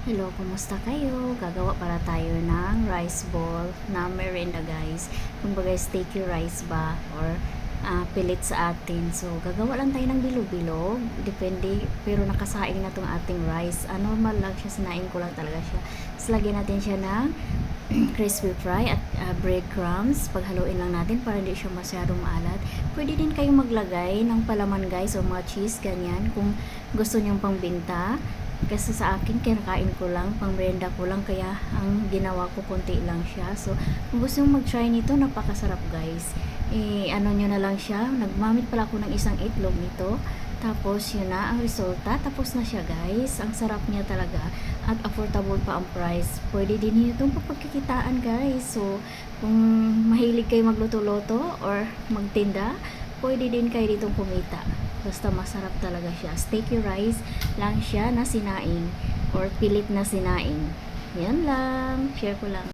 Hello, kumusta kayo? Gagawa para tayo ng rice ball na merienda guys. Kumbaga sticky rice ba or pilit sa atin. So, gagawa lang tayo ng bilog-bilog. Depende, pero nakasaing na tong ating rice. Normal lang siya, sinaing ko lang talaga siya. Tapos lagyan natin siya ng crispy fry at breadcrumbs. Paghaluin lang natin para hindi siya masyadong maalat. Pwede din kayong maglagay ng palaman guys o mga cheese, ganyan. Kung gusto nyong pangbenta. Kasi sa akin, kinakain ko lang, pang merienda ko lang, kaya ang ginawa ko konti lang siya. So, kung gusto mong mag-try nito, napakasarap guys. Ano nyo na lang siya, nagmamit pala ako ng isang itlog nito. Tapos, yun na, ang resulta. Tapos na siya guys. Ang sarap niya talaga. At affordable pa ang price. Pwede din nyo itong papagkikitaan guys. So, kung mahilig kayo magluto-loto or magtinda, pwede din kayo ditong kumita. Basta masarap talaga siya. Sticky rice lang siya na sinaing or pilit na sinaing. Yan lang. Share ko lang.